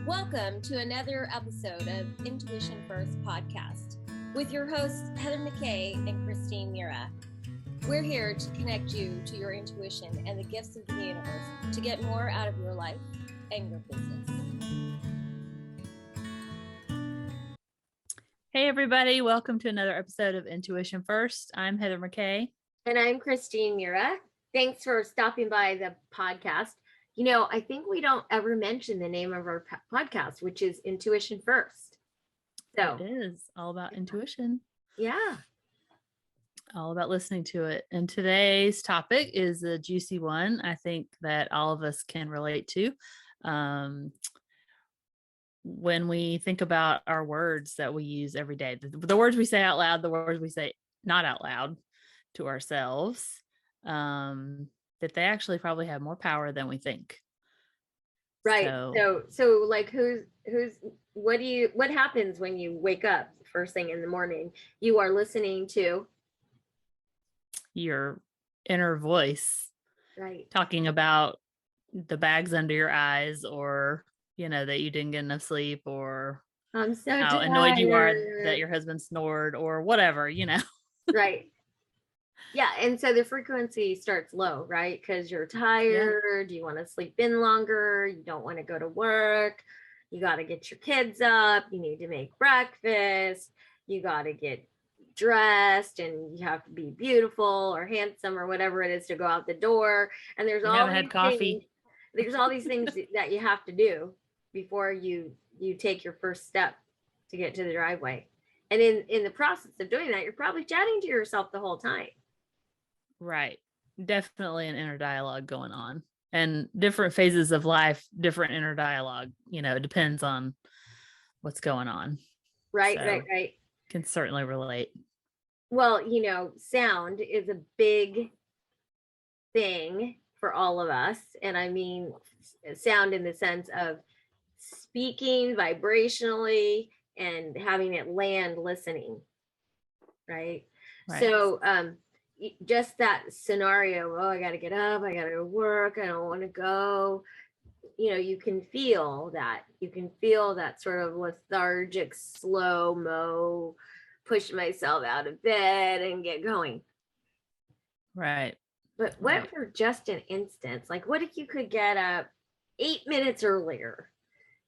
Welcome to another episode of Intuition First podcast with your hosts, Heather McKay and Christine Mira. We're here to connect you to your intuition and the gifts of the universe to get more out of your life and your business. Hey, everybody. Welcome to another episode of Intuition First. I'm Heather McKay. And I'm Christine Mira. Thanks for stopping by the podcast. You know, I think we don't ever mention the name of our podcast, which is Intuition First. So it is all about intuition. Yeah. All about listening to it. And today's topic is a juicy one. I think that all of us can relate to. When we think about our words that we use every day, the words we say out loud, the words we say not out loud to ourselves, that they actually probably have more power than we think. Right. So like what happens when you wake up first thing in the morning? You are listening to your inner voice, right? Talking about the bags under your eyes, or you know, that you didn't get enough sleep, or I'm so how tired. Annoyed you are that your husband snored, or whatever, you know. Right. Yeah. And so the frequency starts low, right? Because you're tired, you want to sleep in longer, you don't want to go to work, you got to get your kids up, you need to make breakfast, you got to get dressed, and you have to be beautiful or handsome or whatever it is to go out the door. And there's all had coffee. There's all these things that you have to do before you take your first step to get to the driveway. And in the process of doing that, you're probably chatting to yourself the whole time. Right. Definitely an inner dialogue going on, and different phases of life, different inner dialogue, you know, it depends on what's going on. Right, so right. Can certainly relate. Well, you know, sound is a big thing for all of us. And I mean, sound in the sense of speaking vibrationally and having it land listening. Right. So, just that scenario, oh, I got to get up, I got to go to work, I don't want to go, you know, you can feel that sort of lethargic, slow-mo, push myself out of bed and get going. Right. But what for just an instance, like what if you could get up 8 minutes earlier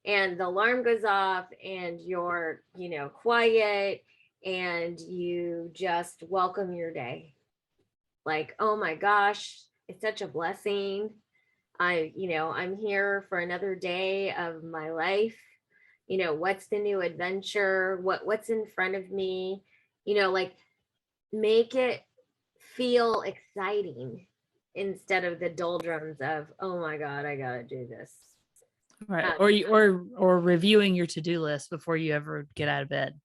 and the alarm goes off and you're, you know, quiet and you just welcome your day? Like, oh my gosh, it's such a blessing. I'm here for another day of my life. You know, what's the new adventure? What's in front of me? You know, like make it feel exciting instead of the doldrums of, oh my God, I gotta do this. Right. Or reviewing your to-do list before you ever get out of bed.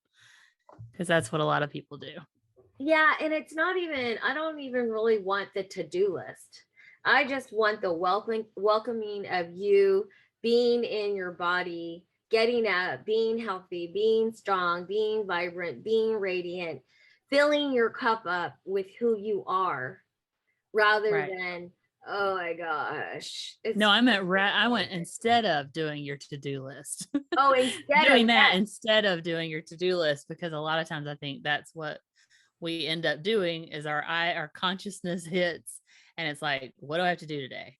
Because that's what a lot of people do. Yeah, and it's not even, I don't even really want the to-do list. I just want the welcoming of you being in your body, getting up, being healthy, being strong, being vibrant, being radiant, filling your cup up with who you are, rather than, oh my gosh. I went instead of doing your to-do list. Oh, instead doing that instead of doing your to-do list, because a lot of times I think that's what we end up doing is our consciousness hits and it's like, what do I have to do today?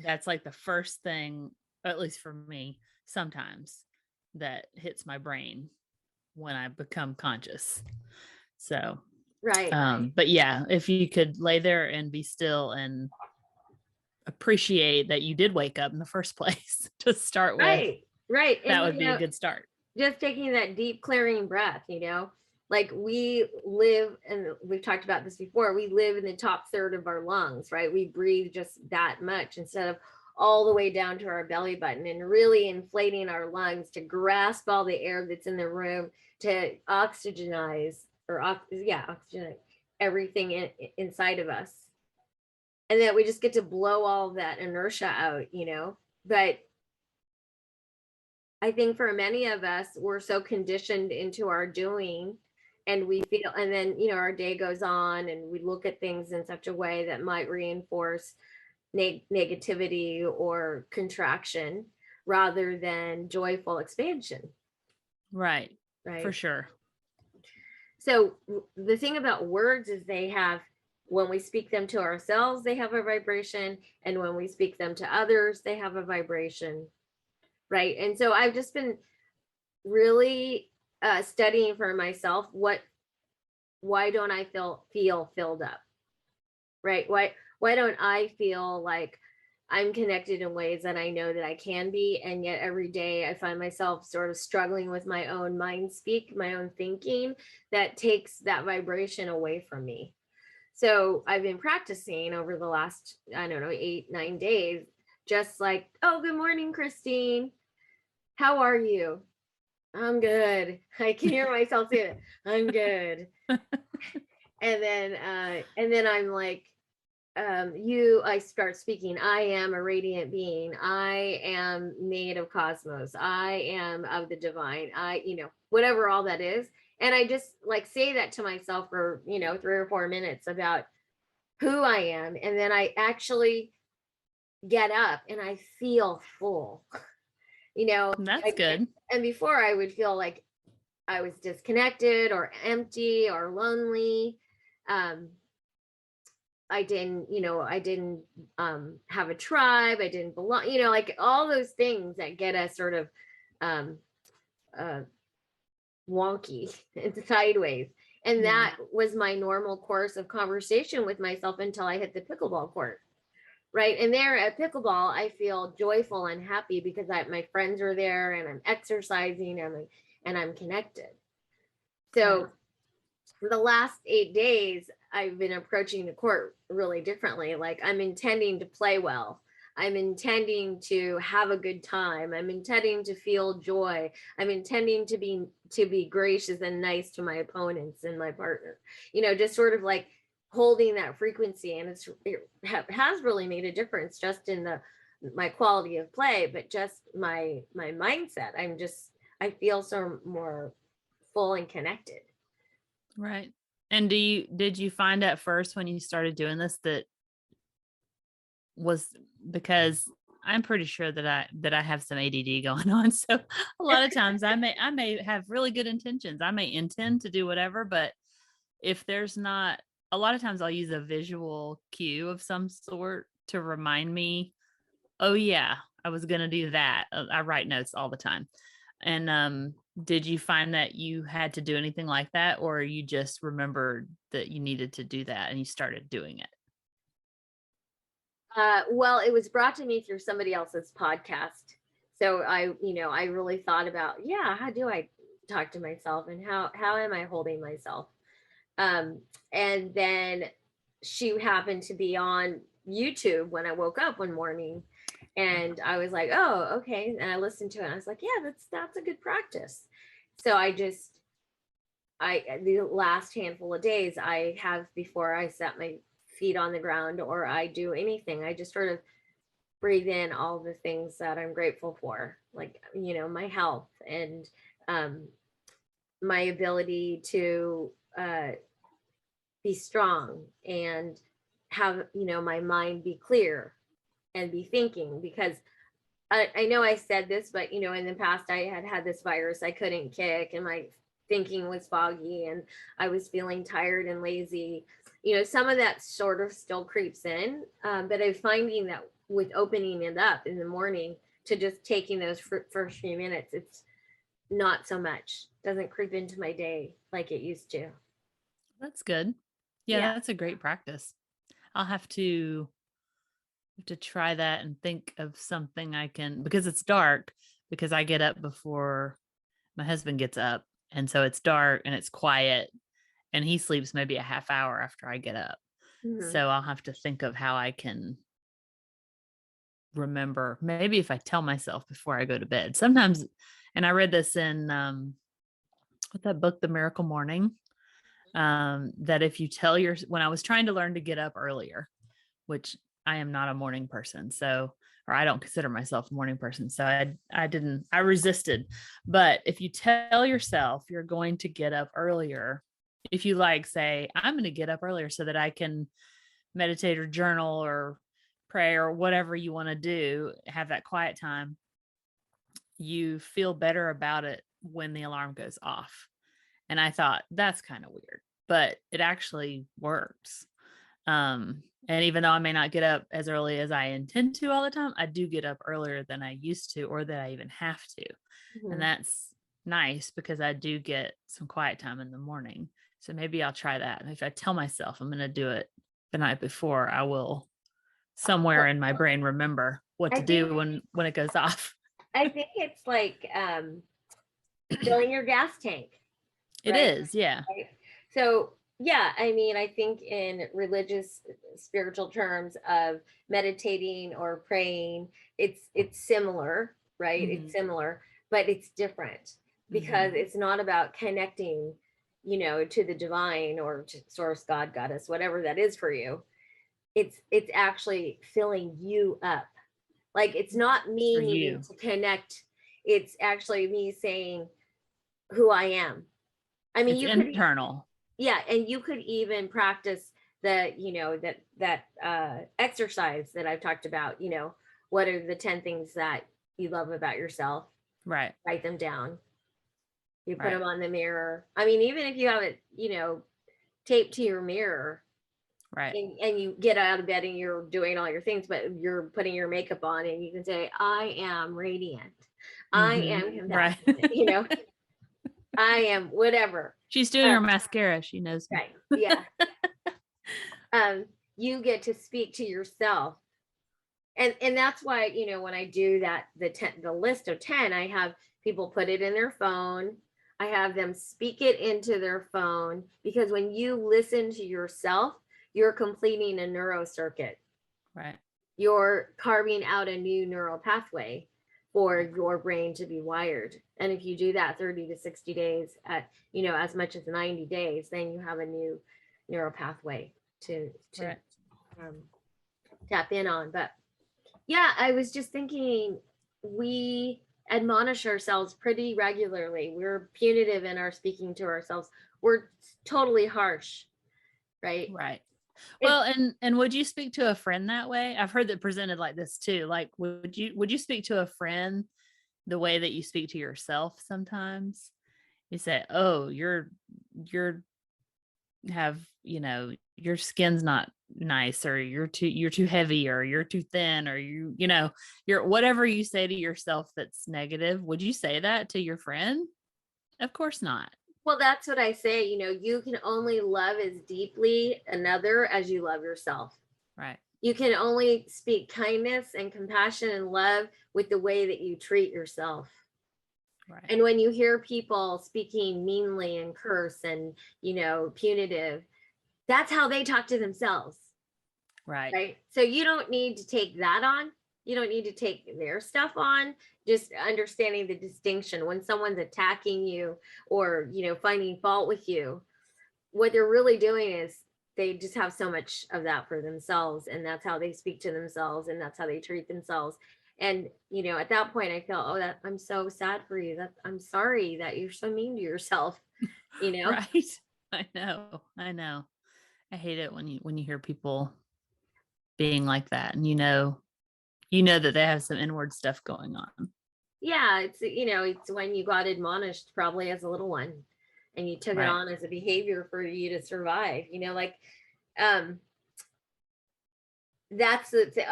That's like the first thing, at least for me, sometimes that hits my brain when I become conscious. So, but yeah, if you could lay there and be still and appreciate that you did wake up in the first place to start with. Right. That would be a good start. Just taking that deep clearing breath, you know, like we live, and we've talked about this before, we live in the top third of our lungs, right? We breathe just that much instead of all the way down to our belly button, and really inflating our lungs to grasp all the air that's in the room, to oxygenize everything inside of us. And then we just get to blow all that inertia out, you know. But I think for many of us, we're so conditioned into our doing, and we feel, and then, you know, our day goes on and we look at things in such a way that might reinforce negativity or contraction, rather than joyful expansion. Right. Right. For sure. So the thing about words is when we speak them to ourselves, they have a vibration. And when we speak them to others, they have a vibration. Right. And so I've just been really studying for myself, why don't I feel filled up? Right. Why don't I feel like I'm connected in ways that I know that I can be, and yet every day I find myself sort of struggling with my own mind speak, my own thinking that takes that vibration away from me. So I've been practicing over the last, I don't know, 8-9 days, just like, oh, good morning, Christine. How are you? I'm good. I can hear myself say it. I'm good. And then I'm like, I start speaking, I am a radiant being. I am made of cosmos. I am of the divine. Whatever all that is. And I just like say that to myself for, 3 or 4 minutes about who I am. And then I actually get up and I feel full, That's good. And before I would feel like I was disconnected or empty or lonely. I didn't have a tribe. I didn't belong, like all those things that get us sort of wonky and sideways. And that was my normal course of conversation with myself until I hit the pickleball court. Right. And there at pickleball, I feel joyful and happy because my friends are there and I'm exercising and I'm connected. So the last 8 days, I've been approaching the court really differently. Like I'm intending to play well. I'm intending to have a good time. I'm intending to feel joy. I'm intending to be gracious and nice to my opponents and my partner. Just sort of like holding that frequency, and it has really made a difference just in my quality of play, but just my mindset. I feel so more full and connected. Right. And did you find at first when you started doing this that was because I'm pretty sure that I have some ADD going on. So a lot of times I may have really good intentions. I may intend to do whatever, but if there's not, a lot of times I'll use a visual cue of some sort to remind me, oh yeah, I was going to do that. I write notes all the time. And did you find that you had to do anything like that, or you just remembered that you needed to do that and you started doing it? Well, it was brought to me through somebody else's podcast. So I really thought about, how do I talk to myself and how am I holding myself? And then she happened to be on YouTube when I woke up one morning, and I was like, oh, okay. And I listened to it and I was like, yeah, that's a good practice. So the last handful of days I have before I set my feet on the ground or I do anything, I just sort of breathe in all the things that I'm grateful for, like, my health and my ability to be strong and have, my mind be clear and be thinking, because I know I said this, but, in the past I had this virus I couldn't kick and my thinking was foggy and I was feeling tired and lazy. Some of that sort of still creeps in, but I'm finding that with opening it up in the morning to just taking those first few minutes, it's not so much, doesn't creep into my day like it used to. That's good. Yeah. That's a great practice. I'll have to try that and think of something I can, because it's dark, because I get up before my husband gets up. And so it's dark and it's quiet and he sleeps maybe a half hour after I get up. Mm-hmm. So I'll have to think of how I can remember, maybe if I tell myself before I go to bed sometimes. And I read this in what's that book, The Miracle Morning, that if you tell when I was trying to learn to get up earlier, which I am not a morning person, or I don't consider myself a morning person. So I resisted. But if you tell yourself you're going to get up earlier, if you say, I'm going to get up earlier so that I can meditate or journal or pray or whatever you want to do, have that quiet time, you feel better about it when the alarm goes off. And I thought that's kind of weird, but it actually works. And even though I may not get up as early as I intend to all the time, I do get up earlier than I used to, or that I even have to. And that's nice because I do get some quiet time in the morning. So maybe I'll try that. If I tell myself I'm going to do it the night before, I will somewhere in my brain remember what to do when it goes off. I think it's like filling your gas tank. It is, yeah. Right? So yeah, I mean, I think in religious, spiritual terms of meditating or praying, it's similar, right? It's similar, but it's different because it's not about connecting, to the divine or to source, God, goddess, whatever that is for you. It's actually filling you up. Like, it's not me needing to connect. It's actually me saying who I am. I mean, it's internal. And you could even practice the, that exercise that I've talked about. What are the 10 things that you love about yourself? Right. Write them down. You put them on the mirror. I mean, even if you have it, taped to your mirror, right, and you get out of bed and you're doing all your things, but you're putting your makeup on, and you can say, I am radiant. I am compassionate. Right. I am whatever. She's doing her mascara. She knows me. Right. Yeah. You get to speak to yourself. And that's why, when I do that, the list of 10, I have people put it in their phone. I have them speak it into their phone, because when you listen to yourself, you're completing a neurocircuit. Right. You're carving out a new neural pathway for your brain to be wired. And if you do that 30 to 60 days at, as much as 90 days, then you have a new neural pathway to tap in on. But yeah, I was just thinking, we admonish ourselves pretty regularly. We're punitive in our speaking to ourselves. We're totally harsh, right? Right. Well, and would you speak to a friend that way? I've heard that presented like this too. Like, would you speak to a friend the way that you speak to yourself sometimes? You say, oh, you're have, your skin's not nice, or you're too heavy, or you're too thin, or you're whatever you say to yourself that's negative. Would you say that to your friend? Of course not. Well, that's what I say. You can only love as deeply another as you love yourself. Right. You can only speak kindness and compassion and love with the way that you treat yourself. Right. And when you hear people speaking meanly and curse and, punitive, that's how they talk to themselves. Right. Right. So you don't need to take that on. You don't need to take their stuff on. Just understanding the distinction when someone's attacking you or, finding fault with you, what they're really doing is they just have so much of that for themselves, and that's how they speak to themselves, and that's how they treat themselves. And, at that point I feel, that I'm so sad for you, that I'm sorry that you're so mean to yourself, Right. I know. I hate it when you hear people being like that, and you know that they have some inward stuff going on. Yeah, it's when you got admonished probably as a little one, and you took it on as a behavior for you to survive. I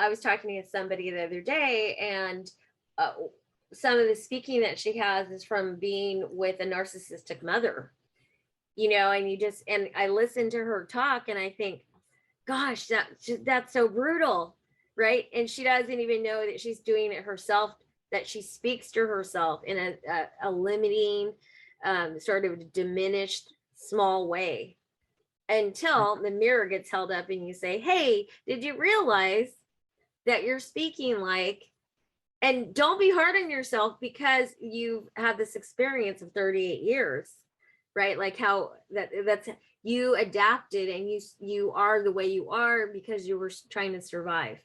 was talking to somebody the other day, and some of the speaking that she has is from being with a narcissistic mother. And I listen to her talk, and I think, gosh, that's so brutal, right? And she doesn't even know that she's doing it herself, that she speaks to herself in a limiting, sort of diminished, small way, until the mirror gets held up and you say, hey, did you realize that you're speaking like, and don't be hard on yourself because you've had this experience of 38 years, right? Like how that's you adapted, and you are the way you are because you were trying to survive,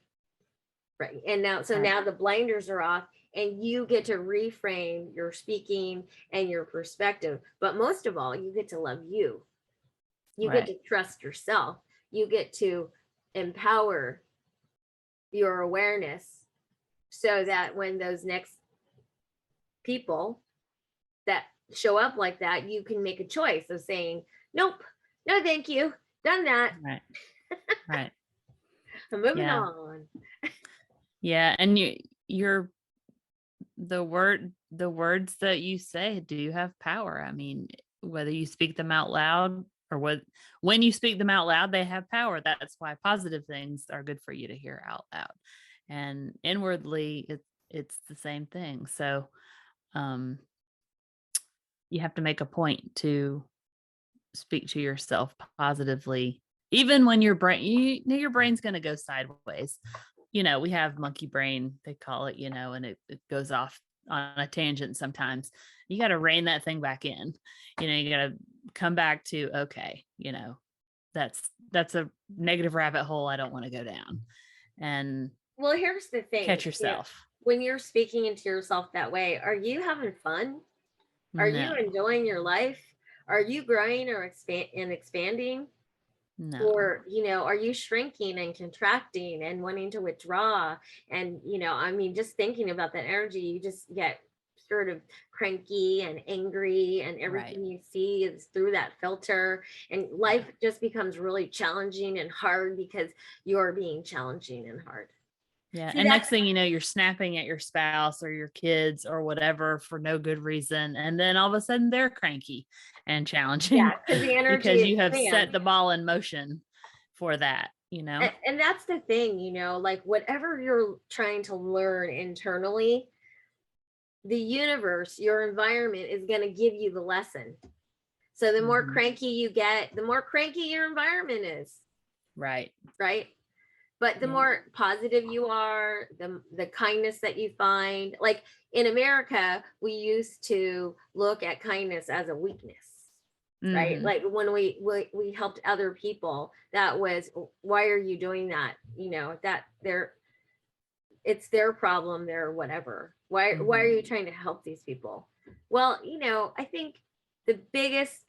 right? And now the blinders are off, and you get to reframe your speaking and your perspective. But most of all, you get to love you. You get to trust yourself. You get to empower your awareness, so that when those next people that show up like that, you can make a choice of saying, nope, no, thank you. Done that. Right. Right. I'm moving Yeah. on. Yeah. And you're the words that you say do have power. I mean, whether you speak them out loud or when you speak them out loud, they have power. That's why positive things are good for you to hear out loud. And inwardly, it's the same thing. So you have to make a point to speak to yourself positively, even when your brain's going to go sideways. We have monkey brain, they call it, and it goes off on a tangent sometimes. You got to rein that thing back in. You got to come back to, okay, that's a negative rabbit hole I don't want to go down. And well, here's the thing. Catch yourself. When you're speaking into yourself that way, are you having fun? Are you enjoying your life? Are you growing or expanding? No. Or, are you shrinking and contracting and wanting to withdraw? And, I mean, just thinking about that energy, you just get sort of cranky and angry, and everything you see is through that filter. And life just becomes really challenging and hard because you're being challenging and hard. Yeah. See, and next thing you know, you're snapping at your spouse or your kids or whatever for no good reason. And then all of a sudden they're cranky and challenging. Yeah, because the energy because you have set the ball in motion for that, And that's the thing, like whatever you're trying to learn internally, the universe, your environment is going to give you the lesson. So the more cranky you get, the more cranky your environment is. Right. Right. But the more positive you are, the kindness that you find, like in America, we used to look at kindness as a weakness, right? Like when we helped other people, that was, why are you doing that? That it's their problem, their whatever. Why are you trying to help these people? Well, I think the biggest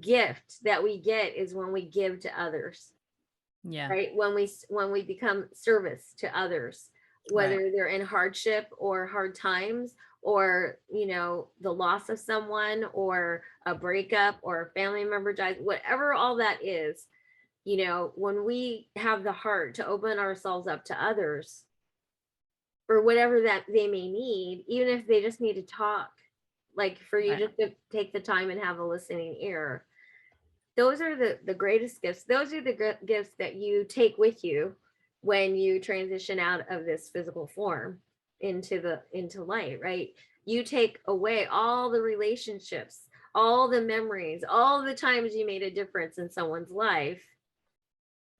gift that we get is when we give to others. Yeah. Right. When we become service to others, whether they're in hardship or hard times, or, the loss of someone, or a breakup, or a family member dies, whatever all that is, when we have the heart to open ourselves up to others or whatever that they may need, even if they just need to talk, like for you just to take the time and have a listening ear. Those are the greatest gifts. Those are the gifts that you take with you when you transition out of this physical form into light, right? You take away all the relationships, all the memories, all the times you made a difference in someone's life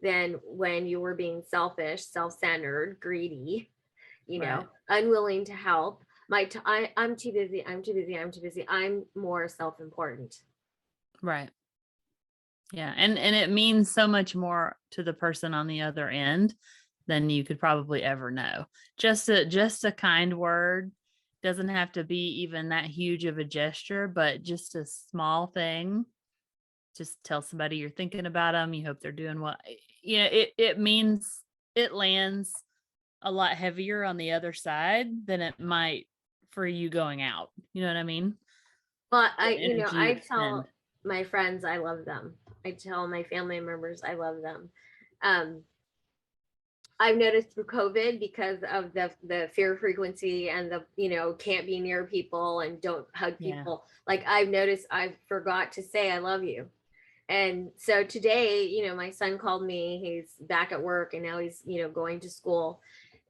than when you were being selfish, self-centered, greedy, unwilling to help. I'm too busy. I'm more self-important. Right. Yeah. And it means so much more to the person on the other end than you could probably ever know. Just a kind word doesn't have to be even that huge of a gesture, but just a small thing. Just tell somebody you're thinking about them. You hope they're doing well. It means it lands a lot heavier on the other side than it might for you going out. You know what I mean? Well, I tell my friends I love them. I tell my family members I love them. I've noticed through COVID, because of the fear frequency and the, can't be near people and don't hug people. Like I've noticed I forgot to say I love you. And so today, my son called me. He's back at work and now he's, going to school.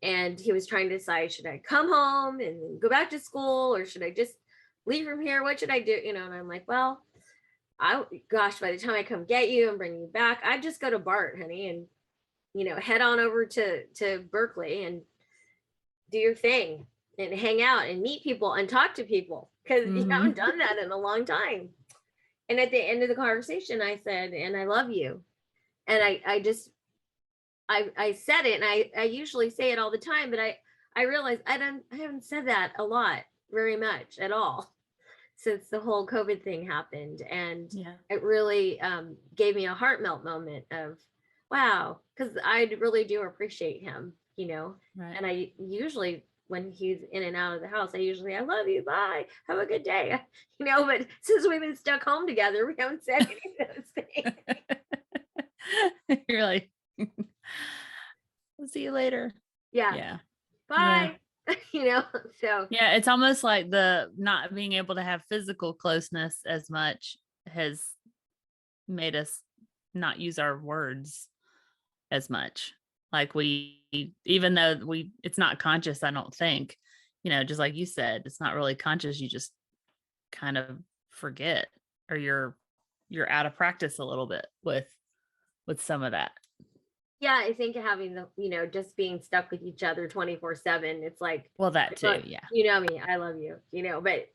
And he was trying to decide, should I come home and go back to school, or should I just leave from here? What should I do? And I'm like, well, by the time I come get you and bring you back, I just go to BART, honey, and head on over to Berkeley and do your thing and hang out and meet people and talk to people, because you haven't done that in a long time. And at the end of the conversation, I said, and I love you. And I said it, and I usually say it all the time, but I realized I haven't said that a lot, very much at all, since the whole COVID thing happened. And it really gave me a heart melt moment of, wow, because I really do appreciate him, and I usually when he's in and out of the house, I love you, bye, have a good day. But since we've been stuck home together, we haven't said any of those things. You're like, we'll see you later. Yeah. Bye. Yeah. So yeah, it's almost like the not being able to have physical closeness as much has made us not use our words as much. Like even though it's not conscious, I don't think, just like you said, it's not really conscious. You just kind of forget, or you're out of practice a little bit with some of that. Yeah, I think having the, just being stuck with each other 24/7, it's like, well, that too. Yeah. You know me, I love you, but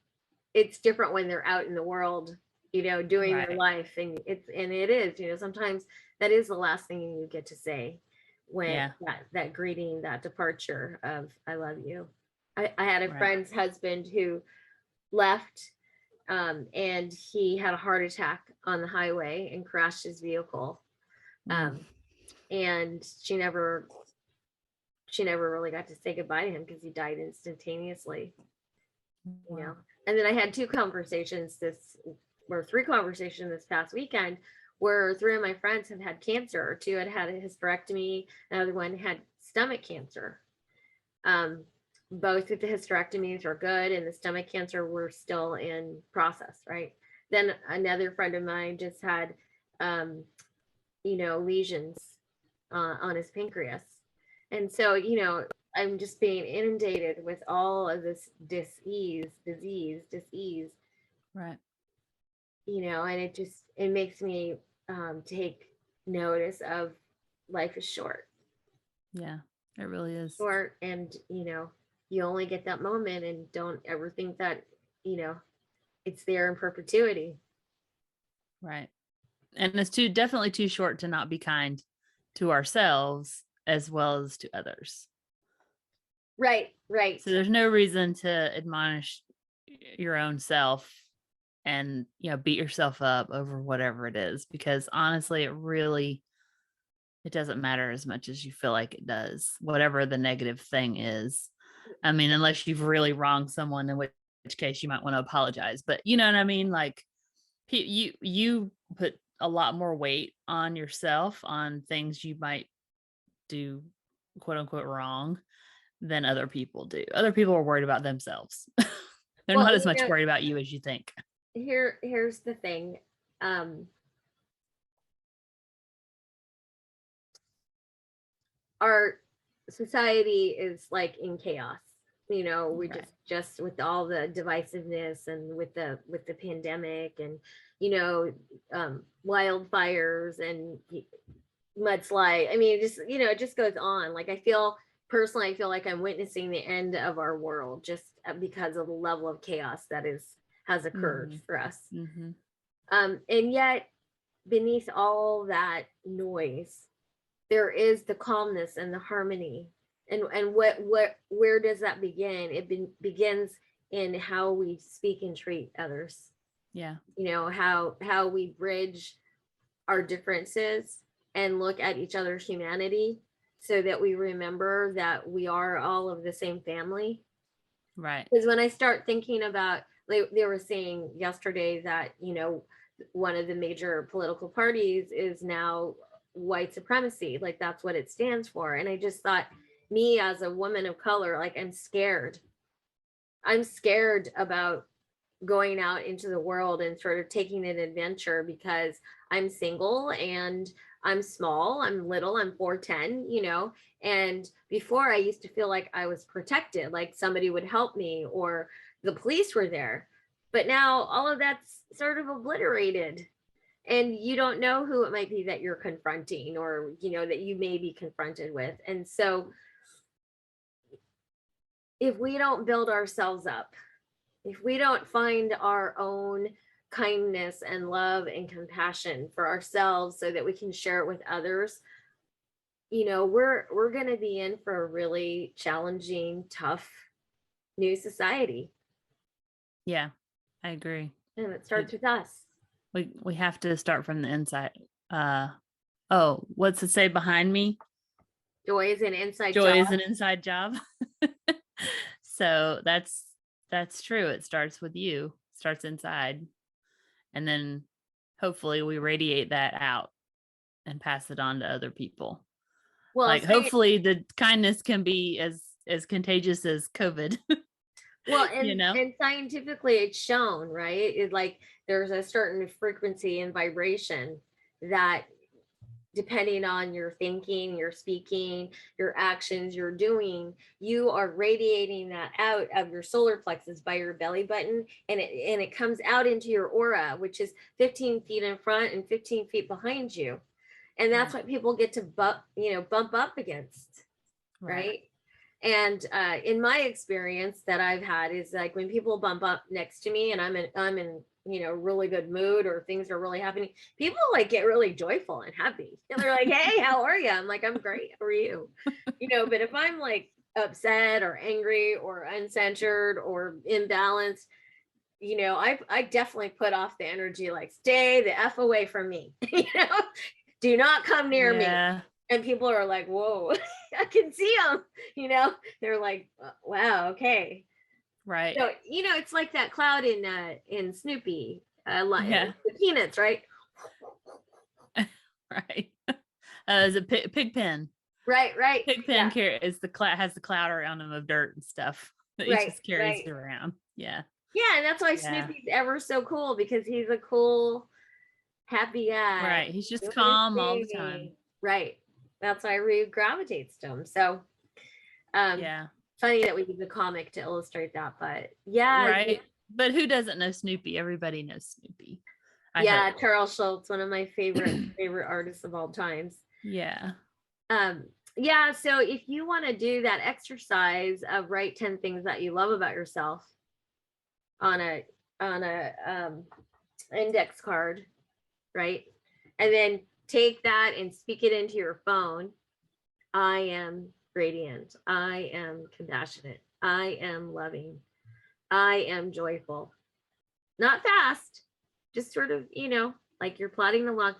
it's different when they're out in the world, doing their life. And it is, sometimes that is the last thing you get to say when that greeting, that departure of I love you. I had a friend's husband who left, and he had a heart attack on the highway and crashed his vehicle. And she never really got to say goodbye to him because he died instantaneously. And then I had three conversations this past weekend where three of my friends have had cancer. Two had a hysterectomy, another one had stomach cancer. Both of the hysterectomies are good, and the stomach cancer we're still in process, right? Then another friend of mine just had lesions on his pancreas. And so, I'm just being inundated with all of this disease. Right. And it makes me take notice of life is short. Yeah, it really is short. And, you only get that moment, and don't ever think that, it's there in perpetuity. Right. And it's definitely too short to not be kind to ourselves as well as to others. Right. So there's no reason to admonish your own self and, beat yourself up over whatever it is, because honestly, it doesn't matter as much as you feel like it does, whatever the negative thing is. I mean, unless you've really wronged someone, in which case you might want to apologize, but you know what I mean? Like you put a lot more weight on yourself on things you might do quote unquote wrong than other people do. Other people are worried about themselves. They're not as much worried about you as you think. Here's the thing. Our society is like in chaos. We just with all the divisiveness and with the pandemic and wildfires and mudslide. I mean, it just goes on. Like I feel like I'm witnessing the end of our world just because of the level of chaos that has occurred for us. And yet beneath all that noise, there is the calmness and the harmony. And where does that begin? It begins in how we speak and treat others. Yeah. How we bridge our differences and look at each other's humanity so that we remember that we are all of the same family. Right. Because when I start thinking about, they were saying yesterday that, one of the major political parties is now white supremacy. Like that's what it stands for. And I just thought, me as a woman of color, like I'm scared about going out into the world and sort of taking an adventure because I'm single and I'm small, I'm little, I'm 4'10", and before I used to feel like I was protected, like somebody would help me or the police were there. But now all of that's sort of obliterated, and you don't know who it might be that you're confronting or, that you may be confronted with. And so if we don't build ourselves up, if we don't find our own kindness and love and compassion for ourselves so that we can share it with others, we're going to be in for a really challenging, tough new society. Yeah, I agree. And it starts with us. We have to start from the inside. What's it say behind me? Joy is an inside job. Joy is an inside job. So that's true. It starts with you, starts inside. And then hopefully we radiate that out and pass it on to other people. Well, Like hopefully the kindness can be as contagious as COVID. Well, and and scientifically it's shown, right? It's like there's a certain frequency and vibration that, depending on your thinking, your speaking, your actions, you're doing, you are radiating that out of your solar plexus by your belly button, and it comes out into your aura, which is 15 feet in front and 15 feet behind you. And that's what people get to bump up against, right? And in my experience that I've had is like when people bump up next to me and I'm in really good mood, or things are really happening, people like get really joyful and happy. And they're like, hey, how are you? I'm like, I'm great. How are you? But if I'm like upset or angry or uncentered or imbalanced, I definitely put off the energy, like, stay the F away from me. Do not come near me. And people are like, whoa, I can see them, they're like, wow, okay. Right. So, it's like that cloud in Snoopy, the Peanuts, right? Right. Is it Pigpen? Right. Pigpen has the cloud around him of dirt and stuff that he just carries around. Yeah. Yeah, and that's why Snoopy's ever so cool, because he's a cool, happy guy. Right. He's just calm all the time. Right. That's why Rue gravitates to him. So, funny that we use a comic to illustrate that, but right. But who doesn't know Snoopy? Everybody knows Snoopy. Charles Schultz, one of my favorite artists of all times. Yeah. So if you want to do that exercise of write 10 things that you love about yourself on a index card, right? And then take that and speak it into your phone. I am radiant. I am compassionate. I am loving. I am joyful. Not fast, just sort of, like you're plodding along.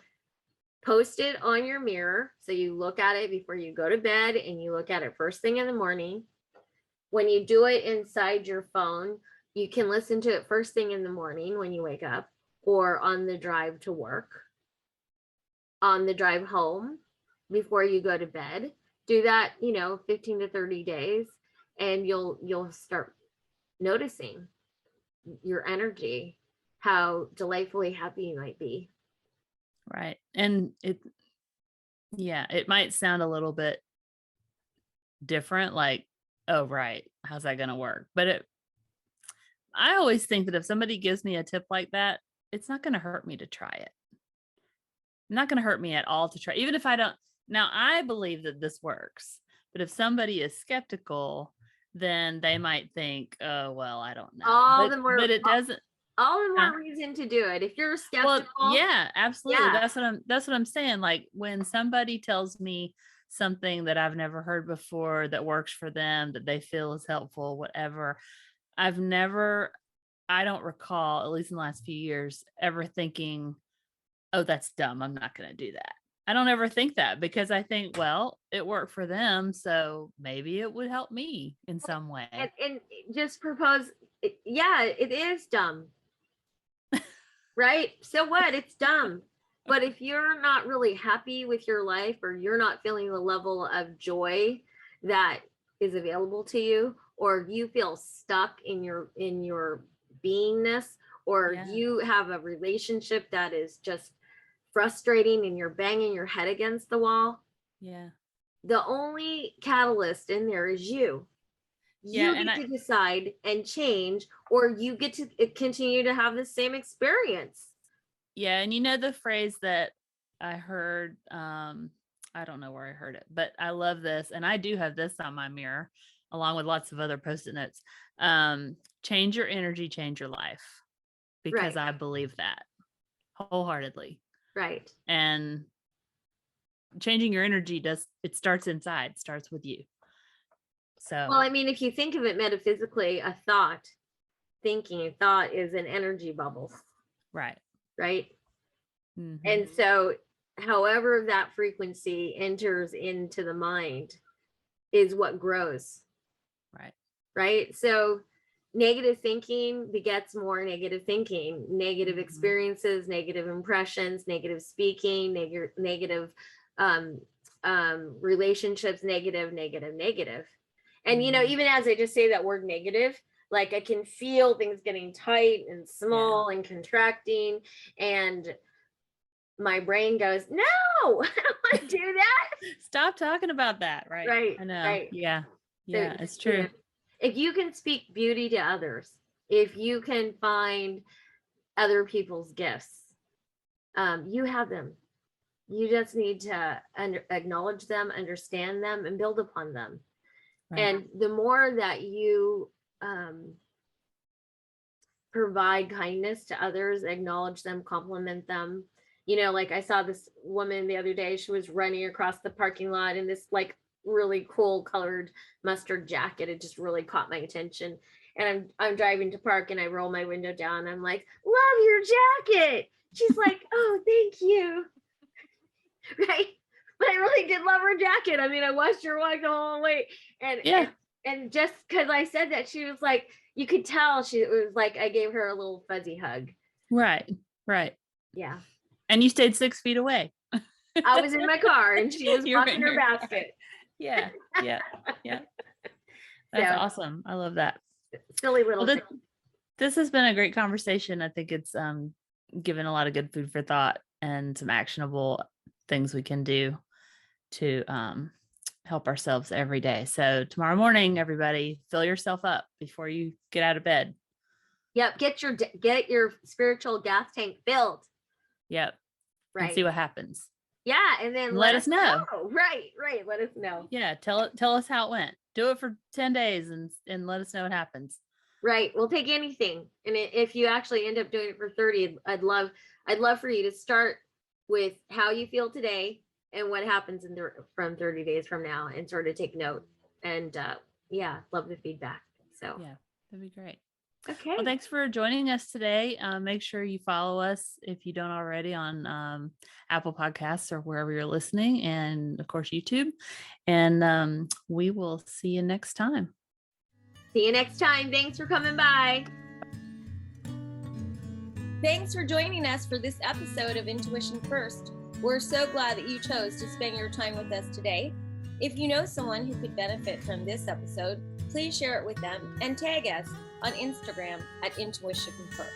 Post it on your mirror. So you look at it before you go to bed, and you look at it first thing in the morning. When you do it inside your phone, you can listen to it first thing in the morning when you wake up, or on the drive to work, on the drive home, before you go to bed. Do that, 15 to 30 days, and you'll start noticing your energy, how delightfully happy you might be. Right. And it might sound a little bit different, like, oh, right, how's that going to work? But I always think that if somebody gives me a tip like that, it's not going to hurt me to try it. Not going to hurt me at all to try, even if I don't. Now, I believe that this works, but if somebody is skeptical, then they might think, oh, well, I don't know. But it doesn't. All the more reason to do it. If you're skeptical. Well, yeah, absolutely. Yeah. That's what I'm saying. Like when somebody tells me something that I've never heard before that works for them, that they feel is helpful, whatever, I don't recall, at least in the last few years, ever thinking, oh, that's dumb, I'm not going to do that. I don't ever think that, because I think, well, it worked for them, so maybe it would help me in some way. And just propose, it is dumb. Right? So what? It's dumb. But if you're not really happy with your life, or you're not feeling the level of joy that is available to you, or you feel stuck in your beingness, or you have a relationship that is just frustrating and you're banging your head against the wall, the only catalyst in there is you. You get to decide and change, or you get to continue to have the same experience. Yeah. And the phrase that I heard, I don't know where I heard it, but I love this. And I do have this on my mirror, along with lots of other Post-it notes. Change your energy, change your life. Because I believe that wholeheartedly. Right. And changing your energy it starts inside, it starts with you. So, well, I mean, if you think of it metaphysically, thinking is an energy bubble. Right. Right. Mm-hmm. And so however that frequency enters into the mind is what grows. Right. right? So negative thinking begets more negative thinking, negative experiences, negative impressions, negative speaking, negative relationships, negative. And, even as I just say that word negative, like I can feel things getting tight and small and contracting, and my brain goes, no, I don't want to do that. Stop talking about that. Right. Right. I know. Right. Yeah. So, It's true. If you can speak beauty to others, if you can find other people's gifts, you have them. You just need to acknowledge them, understand them, and build upon them. Right. And the more that you provide kindness to others, acknowledge them, compliment them. Like I saw this woman the other day, she was running across the parking lot in this like really cool colored mustard jacket. It just really caught my attention. And I'm driving to park, and I roll my window down. I'm like, love your jacket. She's like, oh, thank you. Right. But I really did love her jacket. I mean, I watched her walk the whole way. And just because I said that, she was like, you could tell it was like I gave her a little fuzzy hug. Right. Yeah. And you stayed 6 feet away. I was in my car, and she was walking her basket. Yeah. That's awesome. I love that. Silly little thing. This has been a great conversation. I think it's given a lot of good food for thought and some actionable things we can do to help ourselves every day. So tomorrow morning, everybody, fill yourself up before you get out of bed. Yep. Get your spiritual gas tank filled. Yep. Right. And see what happens. Yeah. And then let us know. Right. Let us know. Yeah. Tell us how it went. Do it for 10 days and let us know what happens. Right. We'll take anything. And if you actually end up doing it for 30, I'd love for you to start with how you feel today and what happens from 30 days from now, and sort of take note. And love the feedback. So yeah, that'd be great. Okay. Well, thanks for joining us today. Make sure you follow us if you don't already on Apple Podcasts or wherever you're listening, and of course YouTube. And we will see you next time. See you next time. Thanks for coming by. Thanks for joining us for this episode of Intuition First. We're so glad that you chose to spend your time with us today. If you know someone who could benefit from this episode, please share it with them and tag us on Instagram at Intuition First.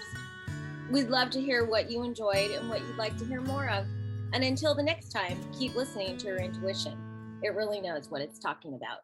We'd love to hear what you enjoyed and what you'd like to hear more of. And until the next time, keep listening to your intuition. It really knows what it's talking about.